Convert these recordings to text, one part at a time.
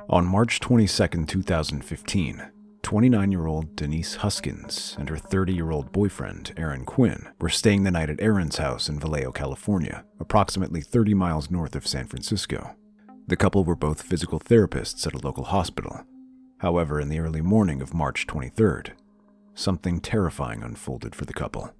On March 22, 2015, 29-year-old Denise Huskins and her 30-year-old boyfriend, Quinn, were staying the night at Aaron's house in Vallejo, California, approximately 30 miles north of San Francisco. The couple were both physical therapists at a local hospital. However, in the early morning of March 23rd, something terrifying unfolded for the couple.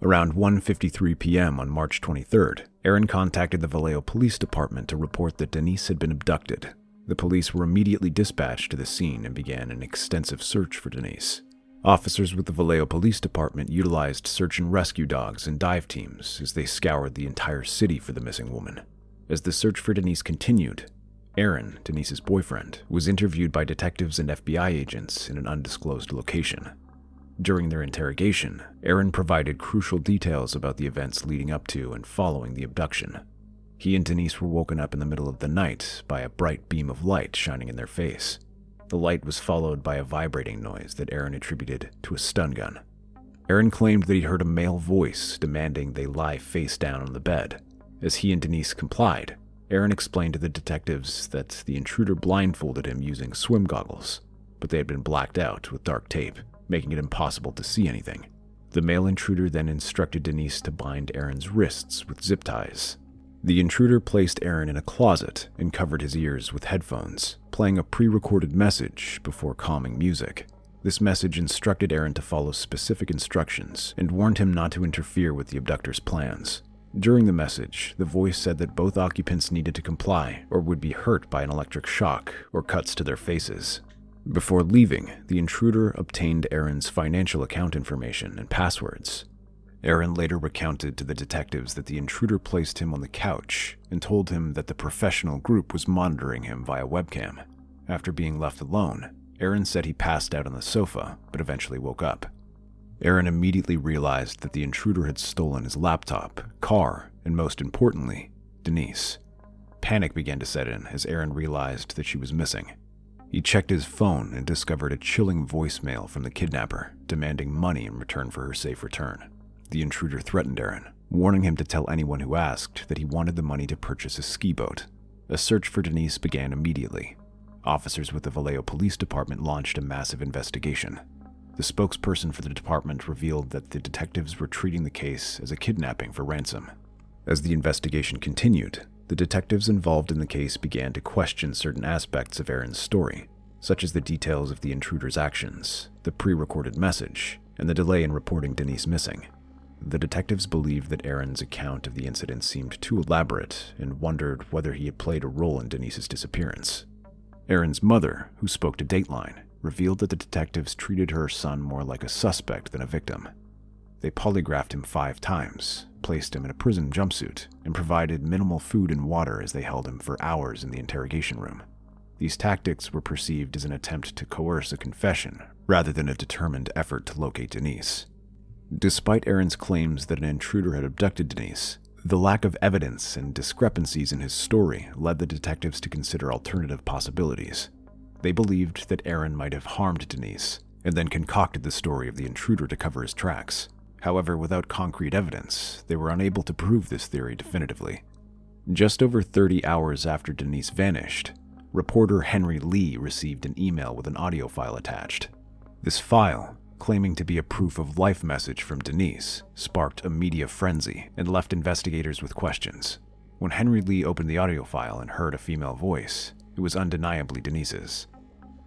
Around 1:53 p.m. on March 23rd, Aaron contacted the Vallejo Police Department to report that Denise had been abducted. The police were immediately dispatched to the scene and began an extensive search for Denise. Officers with the Vallejo Police Department utilized search and rescue dogs and dive teams as they scoured the entire city for the missing woman. As the search for Denise continued, Aaron, Denise's boyfriend, was interviewed by detectives and FBI agents in an undisclosed location. During their interrogation, Aaron provided crucial details about the events leading up to and following the abduction. He and Denise were woken up in the middle of the night by a bright beam of light shining in their face. The light was followed by a vibrating noise that Aaron attributed to a stun gun. Aaron claimed that he heard a male voice demanding they lie face down on the bed. As he and Denise complied, Aaron explained to the detectives that the intruder blindfolded him using swim goggles, but they had been blacked out with dark tape, making it impossible to see anything. The male intruder then instructed Denise to bind Aaron's wrists with zip ties. The intruder placed Aaron in a closet and covered his ears with headphones, playing a pre-recorded message before calming music. This message instructed Aaron to follow specific instructions and warned him not to interfere with the abductor's plans. During the message, the voice said that both occupants needed to comply or would be hurt by an electric shock or cuts to their faces. Before leaving, the intruder obtained Aaron's financial account information and passwords. Aaron later recounted to the detectives that the intruder placed him on the couch and told him that the professional group was monitoring him via webcam. After being left alone, Aaron said he passed out on the sofa, but eventually woke up. Aaron immediately realized that the intruder had stolen his laptop, car, and most importantly, Denise. Panic began to set in as Aaron realized that she was missing. He checked his phone and discovered a chilling voicemail from the kidnapper, demanding money in return for her safe return. The intruder threatened Aaron, warning him to tell anyone who asked that he wanted the money to purchase a ski boat. A search for Denise began immediately. Officers with the Vallejo Police Department launched a massive investigation. The spokesperson for the department revealed that the detectives were treating the case as a kidnapping for ransom. As the investigation continued, the detectives involved in the case began to question certain aspects of Aaron's story, such as the details of the intruder's actions, the pre-recorded message, and the delay in reporting Denise missing. The detectives believed that Aaron's account of the incident seemed too elaborate and wondered whether he had played a role in Denise's disappearance. Aaron's mother, who spoke to Dateline, revealed that the detectives treated her son more like a suspect than a victim. They polygraphed him 5 times, placed him in a prison jumpsuit, and provided minimal food and water as they held him for hours in the interrogation room. These tactics were perceived as an attempt to coerce a confession rather than a determined effort to locate Denise. Despite Aaron's claims that an intruder had abducted Denise, the lack of evidence and discrepancies in his story led the detectives to consider alternative possibilities. They believed that Aaron might have harmed Denise and then concocted the story of the intruder to cover his tracks. However, without concrete evidence, they were unable to prove this theory definitively. Just over 30 hours after Denise vanished, reporter Henry Lee received an email with an audio file attached. This file, claiming to be a proof of life message from Denise, sparked a media frenzy and left investigators with questions. When Henry Lee opened the audio file and heard a female voice, it was undeniably Denise's.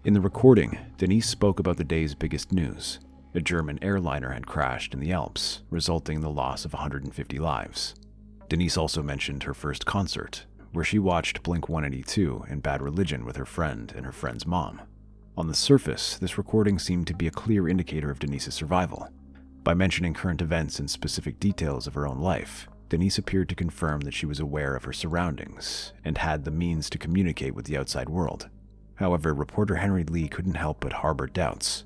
In the recording, Denise spoke about the day's biggest news. A German airliner had crashed in the Alps, resulting in the loss of 150 lives. Denise also mentioned her first concert, where she watched Blink-182 and Bad Religion with her friend and her friend's mom. On the surface, this recording seemed to be a clear indicator of Denise's survival. By mentioning current events and specific details of her own life, Denise appeared to confirm that she was aware of her surroundings and had the means to communicate with the outside world. However, reporter Henry Lee couldn't help but harbor doubts.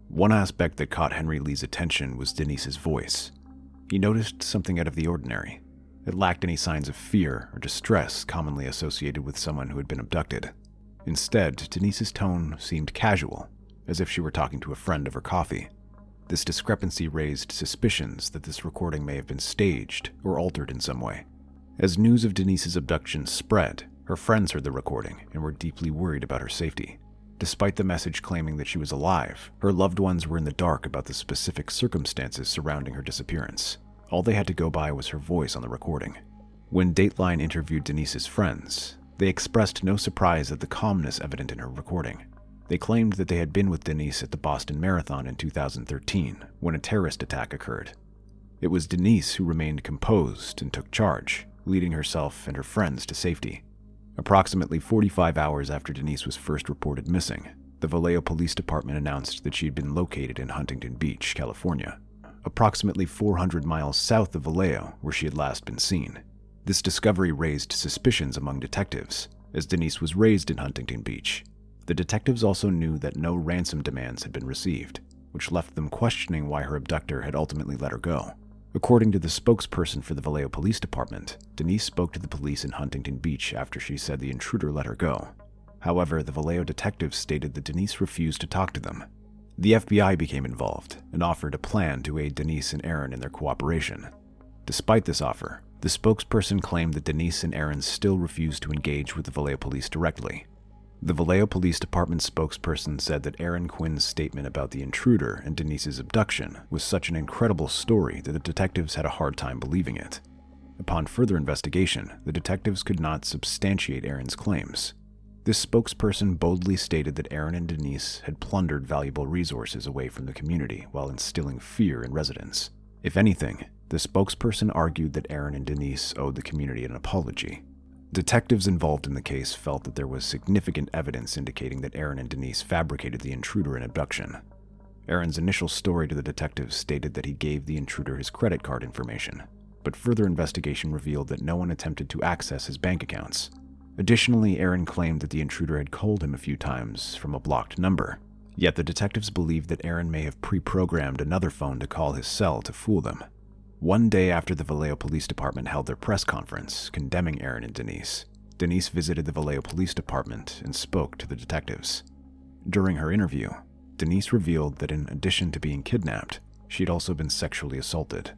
One aspect that caught Henry Lee's attention was Denise's voice. He noticed something out of the ordinary. It lacked any signs of fear or distress commonly associated with someone who had been abducted. Instead, Denise's tone seemed casual, as if she were talking to a friend over coffee. This discrepancy raised suspicions that this recording may have been staged or altered in some way. As news of Denise's abduction spread, Her friends heard the recording and were deeply worried about her safety. Despite the message claiming that she was alive, her loved ones were in the dark about the specific circumstances surrounding her disappearance. All they had to go by was her voice on the recording. When Dateline interviewed Denise's friends, they expressed no surprise at the calmness evident in her recording. They claimed that they had been with Denise at the Boston Marathon in 2013 when a terrorist attack occurred. It was Denise who remained composed and took charge, leading herself and her friends to safety. Approximately 45 hours after Denise was first reported missing, the Vallejo Police Department announced that she had been located in Huntington Beach, California, approximately 400 miles south of Vallejo, where she had last been seen. This discovery raised suspicions among detectives, as Denise was raised in Huntington Beach. The detectives also knew that no ransom demands had been received, which left them questioning why her abductor had ultimately let her go. According to the spokesperson for the Vallejo Police Department, Denise spoke to the police in Huntington Beach after she said the intruder let her go. However, the Vallejo detectives stated that Denise refused to talk to them. The FBI became involved and offered a plan to aid Denise and Aaron in their cooperation. Despite this offer, the spokesperson claimed that Denise and Aaron still refused to engage with the Vallejo Police directly. The Vallejo Police Department spokesperson said that Aaron Quinn's statement about the intruder and Denise's abduction was such an incredible story that the detectives had a hard time believing it. Upon further investigation, the detectives could not substantiate Aaron's claims. This spokesperson boldly stated that Aaron and Denise had plundered valuable resources away from the community while instilling fear in residents. If anything, the spokesperson argued that Aaron and Denise owed the community an apology. Detectives involved in the case felt that there was significant evidence indicating that Aaron and Denise fabricated the intruder and abduction. Aaron's initial story to the detectives stated that he gave the intruder his credit card information, but further investigation revealed that no one attempted to access his bank accounts. Additionally, Aaron claimed that the intruder had called him a few times from a blocked number, yet the detectives believed that Aaron may have pre-programmed another phone to call his cell to fool them. One day after the Vallejo Police Department held their press conference condemning Aaron and Denise, Denise visited the Vallejo Police Department and spoke to the detectives. During her interview, Denise revealed that in addition to being kidnapped, she had also been sexually assaulted.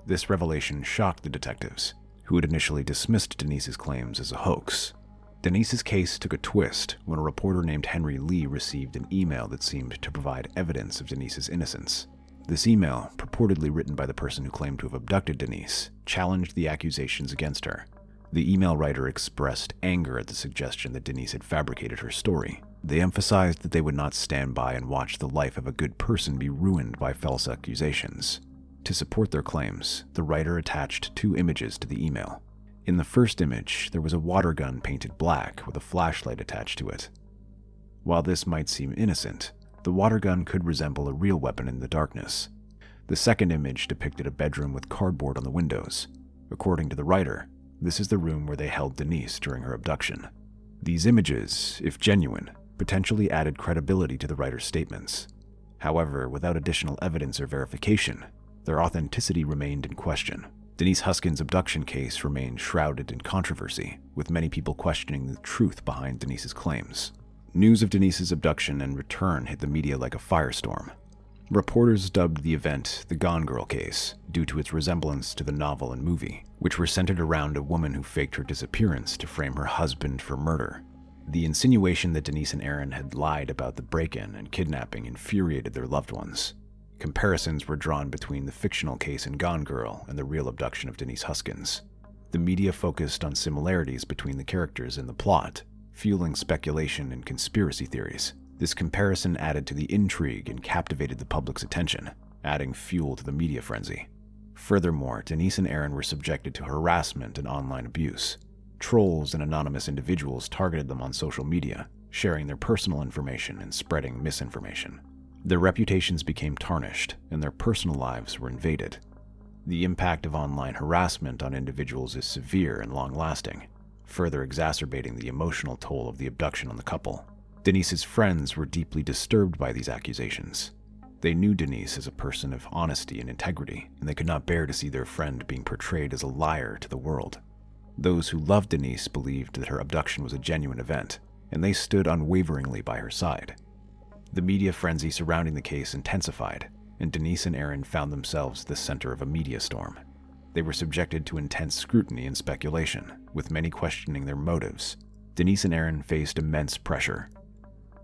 This revelation shocked the detectives, who had initially dismissed Denise's claims as a hoax. Denise's case took a twist when a reporter named Henry Lee received an email that seemed to provide evidence of Denise's innocence. This email, purportedly written by the person who claimed to have abducted Denise, challenged the accusations against her. The email writer expressed anger at the suggestion that Denise had fabricated her story. They emphasized that they would not stand by and watch the life of a good person be ruined by false accusations. To support their claims, the writer attached 2 images to the email. In the first image, there was a water gun painted black with a flashlight attached to it. While this might seem innocent, the water gun could resemble a real weapon in the darkness. The second image depicted a bedroom with cardboard on the windows. According to the writer, this is the room where they held Denise during her abduction. These images, if genuine, potentially added credibility to the writer's statements. However, without additional evidence or verification, their authenticity remained in question. Denise Huskins' abduction case remained shrouded in controversy, with many people questioning the truth behind Denise's claims. News of Denise's abduction and return hit the media like a firestorm. Reporters dubbed the event the Gone Girl case due to its resemblance to the novel and movie, which were centered around a woman who faked her disappearance to frame her husband for murder. The insinuation that Denise and Aaron had lied about the break-in and kidnapping infuriated their loved ones. Comparisons were drawn between the fictional case in Gone Girl and the real abduction of Denise Huskins. The media focused on similarities between the characters in the plot, fueling speculation and conspiracy theories. This comparison added to the intrigue and captivated the public's attention, adding fuel to the media frenzy. Furthermore, Denise and Aaron were subjected to harassment and online abuse. Trolls and anonymous individuals targeted them on social media, sharing their personal information and spreading misinformation. Their reputations became tarnished, and their personal lives were invaded. The impact of online harassment on individuals is severe and long-lasting, further exacerbating the emotional toll of the abduction on the couple. Denise's friends were deeply disturbed by these accusations. They knew Denise as a person of honesty and integrity, and they could not bear to see their friend being portrayed as a liar to the world. Those who loved Denise believed that her abduction was a genuine event, and they stood unwaveringly by her side. The media frenzy surrounding the case intensified, and Denise and Aaron found themselves the center of a media storm. They were subjected to intense scrutiny and speculation, with many questioning their motives. Denise and Aaron faced immense pressure.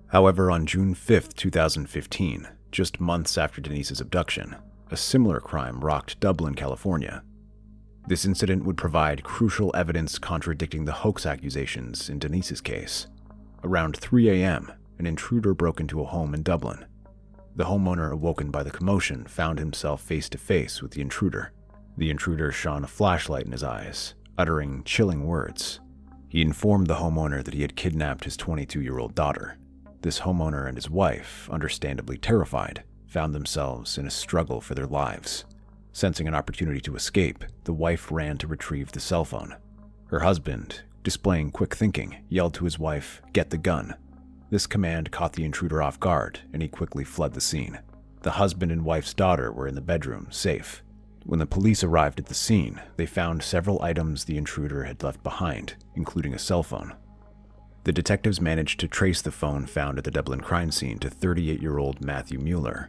However, on June 5, 2015, just months after Denise's abduction, a similar crime rocked Dublin, California. This incident would provide crucial evidence contradicting the hoax accusations in Denise's case. Around 3 a.m., an intruder broke into a home in Dublin. The homeowner, awoken by the commotion, found himself face to face with the intruder. The intruder shone a flashlight in his eyes, uttering chilling words. He informed the homeowner that he had kidnapped his 22-year-old daughter. This homeowner and his wife, understandably terrified, found themselves in a struggle for their lives. Sensing an opportunity to escape, the wife ran to retrieve the cell phone. Her husband, displaying quick thinking, yelled to his wife, "Get the gun." This command caught the intruder off guard, and he quickly fled the scene. The husband and wife's daughter were in the bedroom, safe. When the police arrived at the scene, they found several items the intruder had left behind, including a cell phone. The detectives managed to trace the phone found at the Dublin crime scene to 38-year-old Matthew Mueller.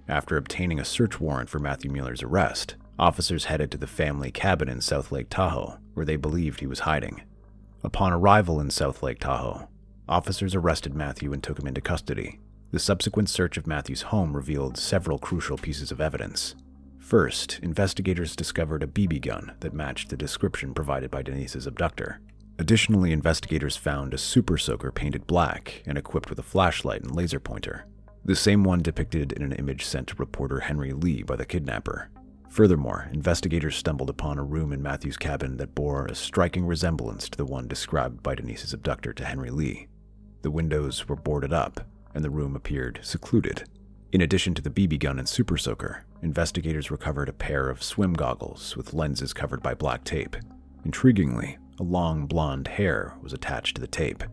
After obtaining a search warrant for Matthew Mueller's arrest, officers headed to the family cabin in South Lake Tahoe, where they believed he was hiding. Upon arrival in South Lake Tahoe, officers arrested Matthew and took him into custody. The subsequent search of Matthew's home revealed several crucial pieces of evidence. First, investigators discovered a BB gun that matched the description provided by Denise's abductor. Additionally, investigators found a super soaker painted black and equipped with a flashlight and laser pointer, the same one depicted in an image sent to reporter Henry Lee by the kidnapper. Furthermore, investigators stumbled upon a room in Matthew's cabin that bore a striking resemblance to the one described by Denise's abductor to Henry Lee. The windows were boarded up, and the room appeared secluded. In addition to the BB gun and super soaker, investigators recovered a pair of swim goggles with lenses covered by black tape. Intriguingly, a long blonde hair was attached to the tape.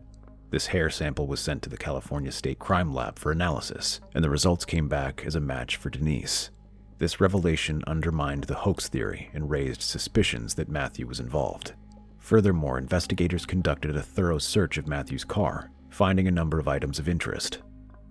This hair sample was sent to the California State Crime Lab for analysis, and the results came back as a match for Denise. This revelation undermined the hoax theory and raised suspicions that Matthew was involved. Furthermore, investigators conducted a thorough search of Matthew's car, finding a number of items of interest.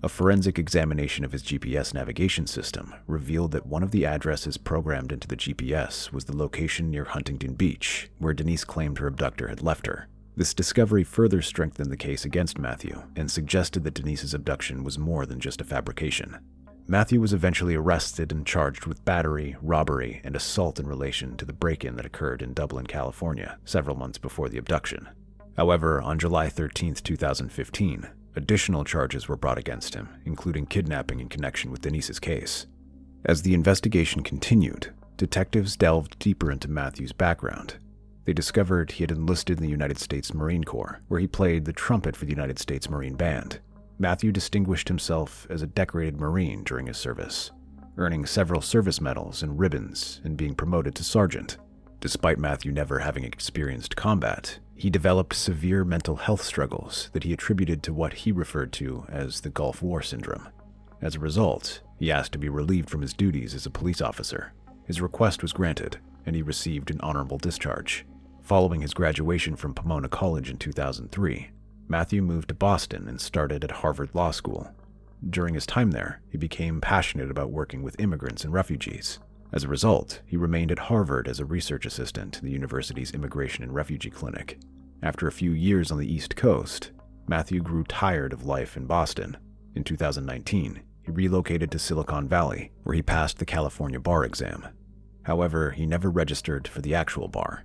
A forensic examination of his GPS navigation system revealed that one of the addresses programmed into the GPS was the location near Huntington Beach, where Denise claimed her abductor had left her. This discovery further strengthened the case against Matthew and suggested that Denise's abduction was more than just a fabrication. Matthew was eventually arrested and charged with battery, robbery, and assault in relation to the break-in that occurred in Dublin, California, several months before the abduction. However, on July 13, 2015, additional charges were brought against him, including kidnapping in connection with Denise's case. As the investigation continued, detectives delved deeper into Matthew's background. They discovered he had enlisted in the United States Marine Corps, where he played the trumpet for the United States Marine Band. Matthew distinguished himself as a decorated Marine during his service, earning several service medals and ribbons and being promoted to sergeant. Despite Matthew never having experienced combat, he developed severe mental health struggles that he attributed to what he referred to as the Gulf War syndrome. As a result, he asked to be relieved from his duties as a police officer. His request was granted, and he received an honorable discharge. Following his graduation from Pomona College in 2003, Matthew moved to Boston and started at Harvard Law School. During his time there, he became passionate about working with immigrants and refugees. As a result, he remained at Harvard as a research assistant in the university's Immigration and Refugee Clinic. After a few years on the East Coast, Matthew grew tired of life in Boston. In 2019, he relocated to Silicon Valley, where he passed the California bar exam. However, he never registered for the actual bar.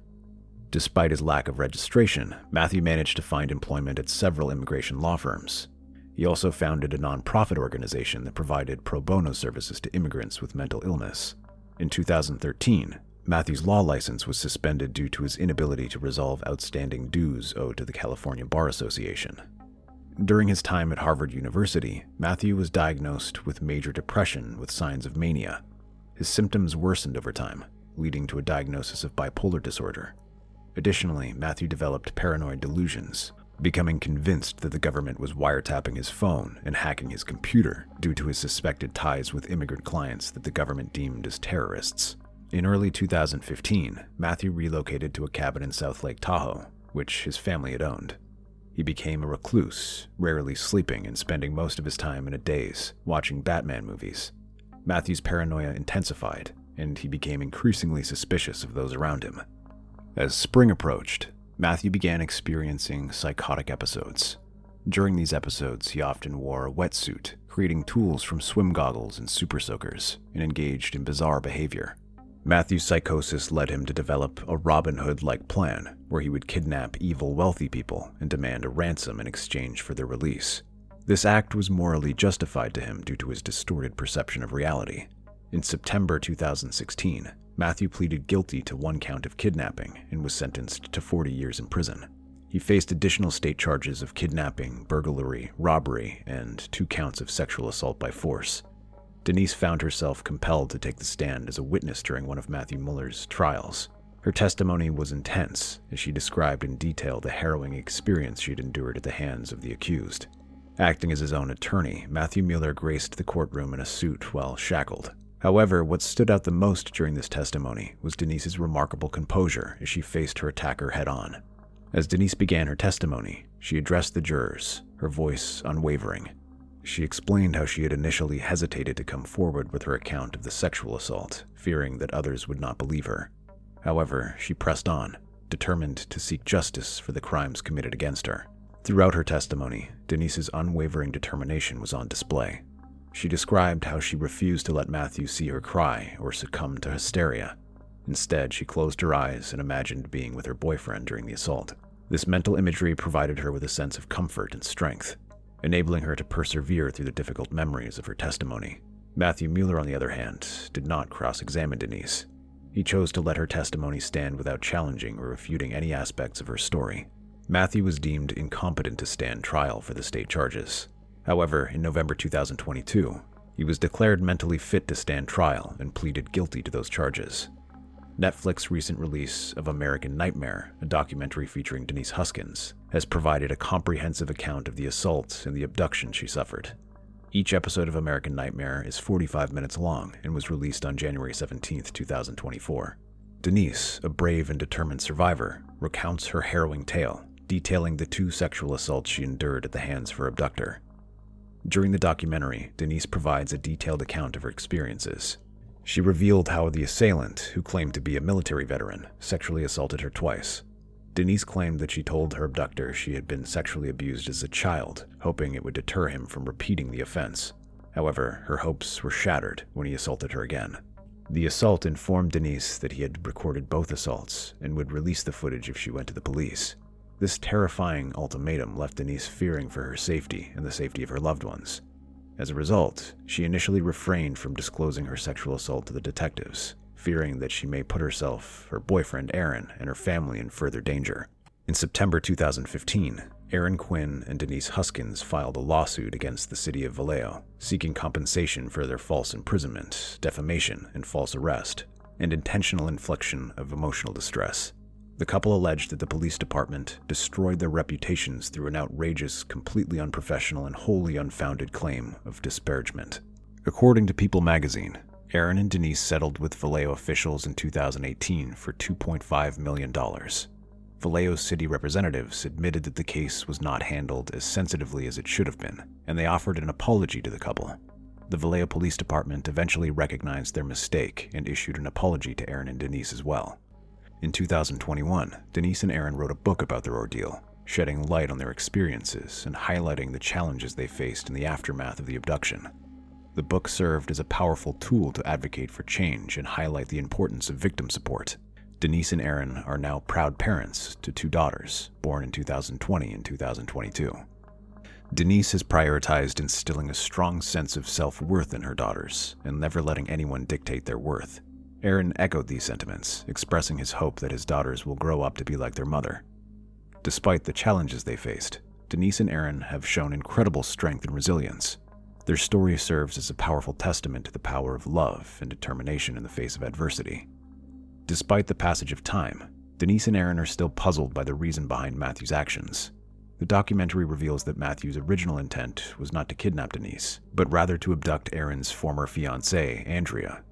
Despite his lack of registration, Matthew managed to find employment at several immigration law firms. He also founded a nonprofit organization that provided pro bono services to immigrants with mental illness. In 2013, Matthew's law license was suspended due to his inability to resolve outstanding dues owed to the California Bar Association. During his time at Harvard University, Matthew was diagnosed with major depression with signs of mania. His symptoms worsened over time, leading to a diagnosis of bipolar disorder. Additionally, Matthew developed paranoid delusions, becoming convinced that the government was wiretapping his phone and hacking his computer due to his suspected ties with immigrant clients that the government deemed as terrorists. In early 2015, Matthew relocated to a cabin in South Lake Tahoe, which his family had owned. He became a recluse, rarely sleeping and spending most of his time in a daze, watching Batman movies. Matthew's paranoia intensified, and he became increasingly suspicious of those around him. As spring approached, Matthew began experiencing psychotic episodes. During these episodes, he often wore a wetsuit, creating tools from swim goggles and super soakers, and engaged in bizarre behavior. Matthew's psychosis led him to develop a Robin Hood-like plan, where he would kidnap evil wealthy people and demand a ransom in exchange for their release. This act was morally justified to him due to his distorted perception of reality. In September 2016, Matthew pleaded guilty to 1 count of kidnapping and was sentenced to 40 years in prison. He faced additional state charges of kidnapping, burglary, robbery, and 2 counts of sexual assault by force. Denise found herself compelled to take the stand as a witness during one of Matthew Muller's trials. Her testimony was intense, as she described in detail the harrowing experience she had endured at the hands of the accused. Acting as his own attorney, Matthew Mueller graced the courtroom in a suit while shackled. However, what stood out the most during this testimony was Denise's remarkable composure as she faced her attacker head-on. As Denise began her testimony, she addressed the jurors, her voice unwavering. She explained how she had initially hesitated to come forward with her account of the sexual assault, fearing that others would not believe her. However, she pressed on, determined to seek justice for the crimes committed against her. Throughout her testimony, Denise's unwavering determination was on display. She described how she refused to let Matthew see her cry or succumb to hysteria. Instead, she closed her eyes and imagined being with her boyfriend during the assault. This mental imagery provided her with a sense of comfort and strength, enabling her to persevere through the difficult memories of her testimony. Matthew Mueller, on the other hand, did not cross-examine Denise. He chose to let her testimony stand without challenging or refuting any aspects of her story. Matthew was deemed incompetent to stand trial for the state charges. However, in November 2022, he was declared mentally fit to stand trial and pleaded guilty to those charges. Netflix's recent release of American Nightmare, a documentary featuring Denise Huskins, has provided a comprehensive account of the assault and the abduction she suffered. Each episode of American Nightmare is 45 minutes long and was released on January 17, 2024. Denise, a brave and determined survivor, recounts her harrowing tale, detailing the 2 sexual assaults she endured at the hands of her abductor. During the documentary, Denise provides a detailed account of her experiences. She revealed how the assailant, who claimed to be a military veteran, sexually assaulted her twice. Denise claimed that she told her abductor she had been sexually abused as a child, hoping it would deter him from repeating the offense. However, her hopes were shattered when he assaulted her again. The assault informed Denise that he had recorded both assaults and would release the footage if she went to the police. This terrifying ultimatum left Denise fearing for her safety and the safety of her loved ones. As a result, she initially refrained from disclosing her sexual assault to the detectives, fearing that she may put herself, her boyfriend Aaron, and her family in further danger. In September 2015, Aaron Quinn and Denise Huskins filed a lawsuit against the city of Vallejo, seeking compensation for their false imprisonment, defamation, and false arrest, and intentional infliction of emotional distress. The couple alleged that the police department destroyed their reputations through an outrageous, completely unprofessional, and wholly unfounded claim of disparagement. According to People magazine, Aaron and Denise settled with Vallejo officials in 2018 for $2.5 million. Vallejo city representatives admitted that the case was not handled as sensitively as it should have been, and they offered an apology to the couple. The Vallejo Police Department eventually recognized their mistake and issued an apology to Aaron and Denise as well. In 2021, Denise and Aaron wrote a book about their ordeal, shedding light on their experiences and highlighting the challenges they faced in the aftermath of the abduction. The book served as a powerful tool to advocate for change and highlight the importance of victim support. Denise and Aaron are now proud parents to 2 daughters, born in 2020 and 2022. Denise has prioritized instilling a strong sense of self-worth in her daughters and never letting anyone dictate their worth. Aaron echoed these sentiments, expressing his hope that his daughters will grow up to be like their mother. Despite the challenges they faced, Denise and Aaron have shown incredible strength and resilience. Their story serves as a powerful testament to the power of love and determination in the face of adversity. Despite the passage of time, Denise and Aaron are still puzzled by the reason behind Matthew's actions. The documentary reveals that Matthew's original intent was not to kidnap Denise, but rather to abduct Aaron's former fiancée, Andrea.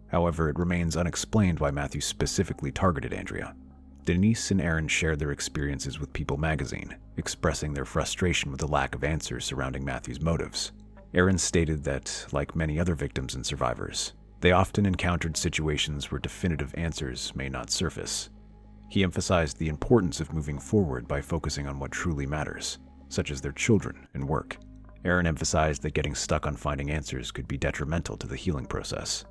However, it remains unexplained why Matthew specifically targeted Andrea. Denise and Aaron shared their experiences with People magazine, expressing their frustration with the lack of answers surrounding Matthew's motives. Aaron stated that, like many other victims and survivors, they often encountered situations where definitive answers may not surface. He emphasized the importance of moving forward by focusing on what truly matters, such as their children and work. Aaron emphasized that getting stuck on finding answers could be detrimental to the healing process.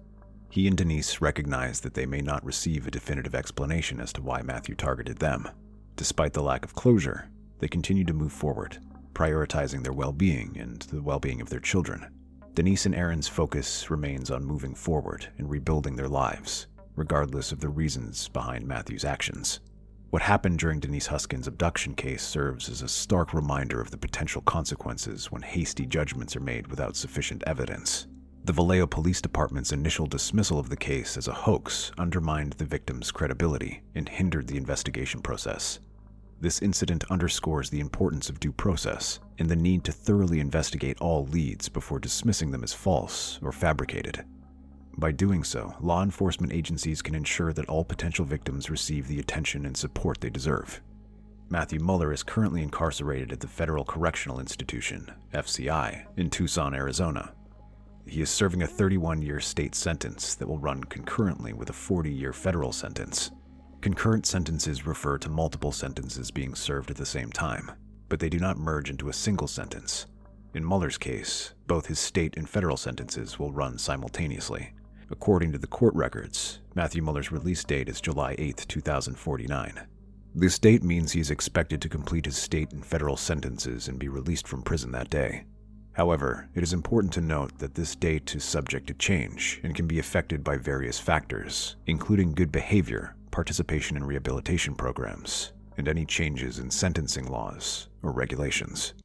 He and Denise recognized that they may not receive a definitive explanation as to why Matthew targeted them. Despite the lack of closure, they continued to move forward, prioritizing their well-being and the well-being of their children. Denise and Aaron's focus remains on moving forward and rebuilding their lives, regardless of the reasons behind Matthew's actions. What happened during Denise Huskins' abduction case serves as a stark reminder of the potential consequences when hasty judgments are made without sufficient evidence. The Vallejo Police Department's initial dismissal of the case as a hoax undermined the victim's credibility and hindered the investigation process. This incident underscores the importance of due process and the need to thoroughly investigate all leads before dismissing them as false or fabricated. By doing so, law enforcement agencies can ensure that all potential victims receive the attention and support they deserve. Matthew Muller is currently incarcerated at the Federal Correctional Institution, FCI, in Tucson, Arizona. He is serving a 31-year state sentence that will run concurrently with a 40-year federal sentence. Concurrent sentences refer to multiple sentences being served at the same time, but they do not merge into a single sentence. In Muller's case, both his state and federal sentences will run simultaneously. According to the court records, Matthew Muller's release date is July 8, 2049. This date means he is expected to complete his state and federal sentences and be released from prison that day. However, it is important to note that this date is subject to change and can be affected by various factors, including good behavior, participation in rehabilitation programs, and any changes in sentencing laws or regulations.